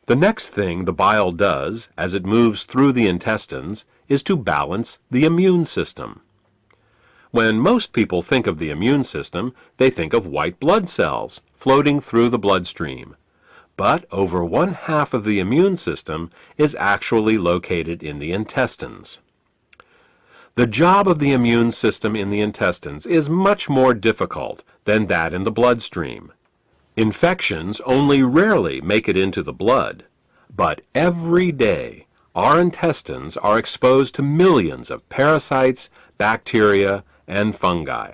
The next thing the bile does as it moves through the intestines is to balance the immune system. When most people think of the immune system, they think of white blood cells floating through the bloodstream. But over 1/2 of the immune system is actually located in the intestines. The job of the immune system in the intestines is much more difficult than that in the bloodstream. Infections only rarely make it into the blood, but every day our intestines are exposed to millions of parasites, bacteria, and fungi.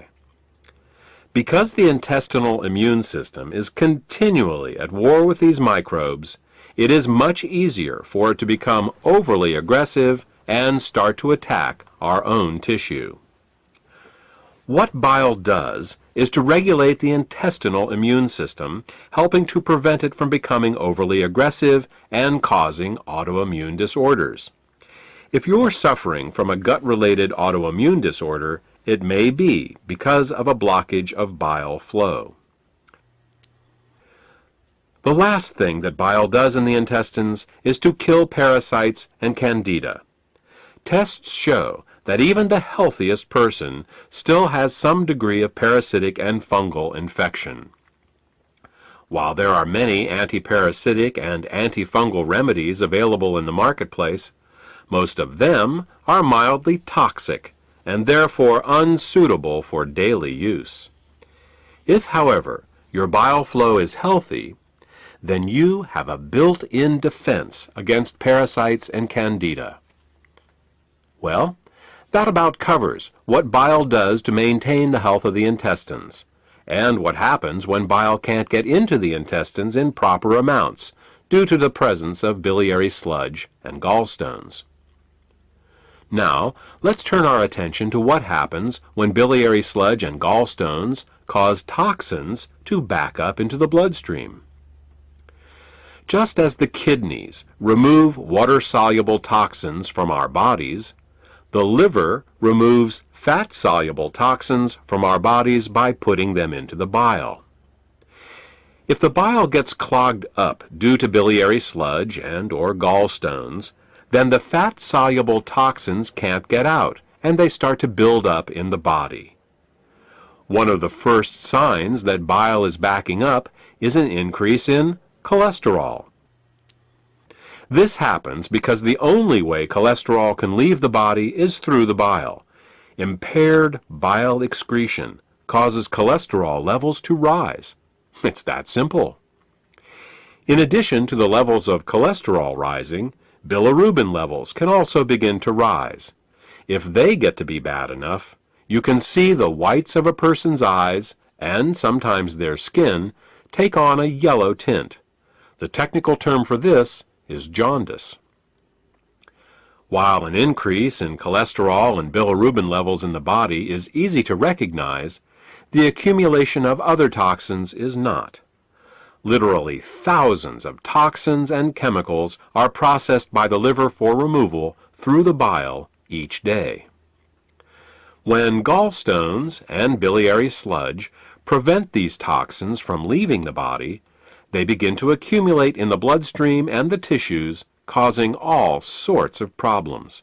Because the intestinal immune system is continually at war with these microbes, it is much easier for it to become overly aggressive and start to attack our own tissue. What bile does is to regulate the intestinal immune system, helping to prevent it from becoming overly aggressive and causing autoimmune disorders. If you're suffering from a gut-related autoimmune disorder, it may be because of a blockage of bile flow. The last thing that bile does in the intestines is to kill parasites and candida. Tests show that even the healthiest person still has some degree of parasitic and fungal infection. While there are many antiparasitic and antifungal remedies available in the marketplace, most of them are mildly toxic and therefore unsuitable for daily use. If, however, your bile flow is healthy, then you have a built-in defense against parasites and candida. Well, that about covers what bile does to maintain the health of the intestines, and what happens when bile can't get into the intestines in proper amounts due to the presence of biliary sludge and gallstones. Now, let's turn our attention to what happens when biliary sludge and gallstones cause toxins to back up into the bloodstream. Just as the kidneys remove water-soluble toxins from our bodies, the liver removes fat-soluble toxins from our bodies by putting them into the bile. If the bile gets clogged up due to biliary sludge and/or gallstones, then the fat-soluble toxins can't get out, and they start to build up in the body. One of the first signs that bile is backing up is an increase in cholesterol. This happens because the only way cholesterol can leave the body is through the bile. Impaired bile excretion causes cholesterol levels to rise. It's that simple. In addition to the levels of cholesterol rising, bilirubin levels can also begin to rise. If they get to be bad enough, you can see the whites of a person's eyes, and sometimes their skin, take on a yellow tint. The technical term for this is jaundice. While an increase in cholesterol and bilirubin levels in the body is easy to recognize, the accumulation of other toxins is not. Literally thousands of toxins and chemicals are processed by the liver for removal through the bile each day. When gallstones and biliary sludge prevent these toxins from leaving the body, they begin to accumulate in the bloodstream and the tissues, causing all sorts of problems.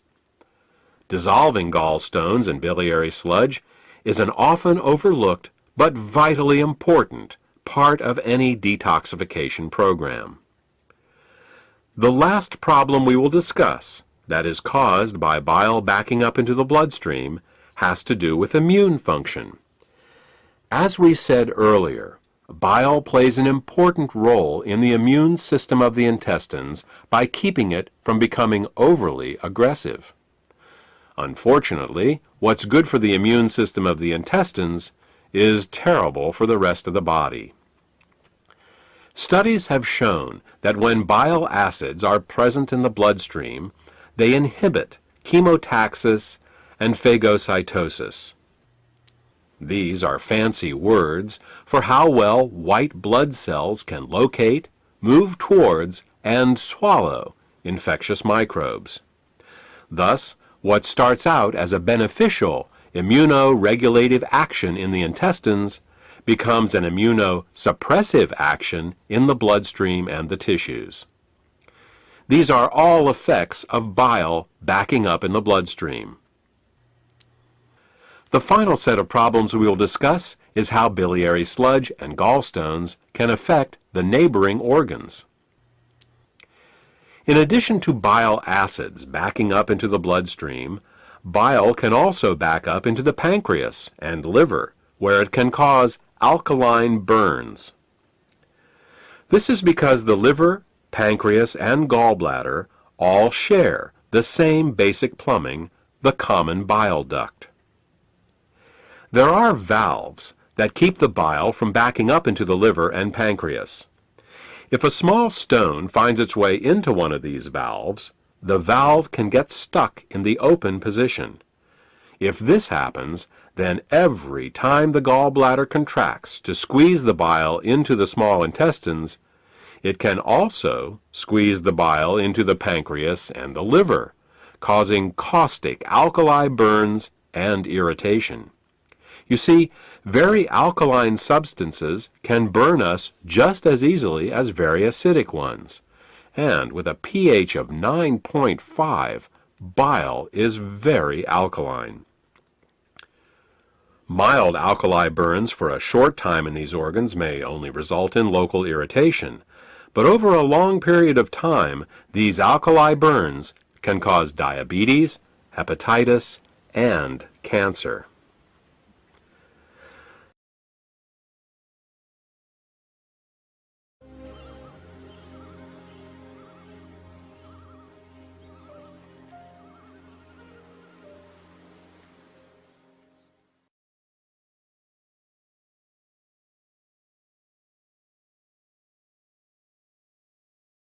Dissolving gallstones and biliary sludge is an often overlooked but vitally important part of any detoxification program. The last problem we will discuss, that is caused by bile backing up into the bloodstream, has to do with immune function. As we said earlier, bile plays an important role in the immune system of the intestines by keeping it from becoming overly aggressive. Unfortunately, what's good for the immune system of the intestines is terrible for the rest of the body. Studies have shown that when bile acids are present in the bloodstream, they inhibit chemotaxis and phagocytosis. These are fancy words for how well white blood cells can locate, move towards, and swallow infectious microbes. Thus, what starts out as a beneficial immunoregulative action in the intestines becomes an immunosuppressive action in the bloodstream and the tissues. These are all effects of bile backing up in the bloodstream. The final set of problems we will discuss is how biliary sludge and gallstones can affect the neighboring organs. In addition to bile acids backing up into the bloodstream, bile can also back up into the pancreas and liver, where it can cause alkaline burns. This is because the liver, pancreas, and gallbladder all share the same basic plumbing, the common bile duct. There are valves that keep the bile from backing up into the liver and pancreas. If a small stone finds its way into one of these valves, the valve can get stuck in the open position. If this happens, then every time the gallbladder contracts to squeeze the bile into the small intestines, it can also squeeze the bile into the pancreas and the liver, causing caustic alkali burns and irritation. You see, very alkaline substances can burn us just as easily as very acidic ones. And with a pH of 9.5, bile is very alkaline. Mild alkali burns for a short time in these organs may only result in local irritation, but over a long period of time, these alkali burns can cause diabetes, hepatitis, and cancer.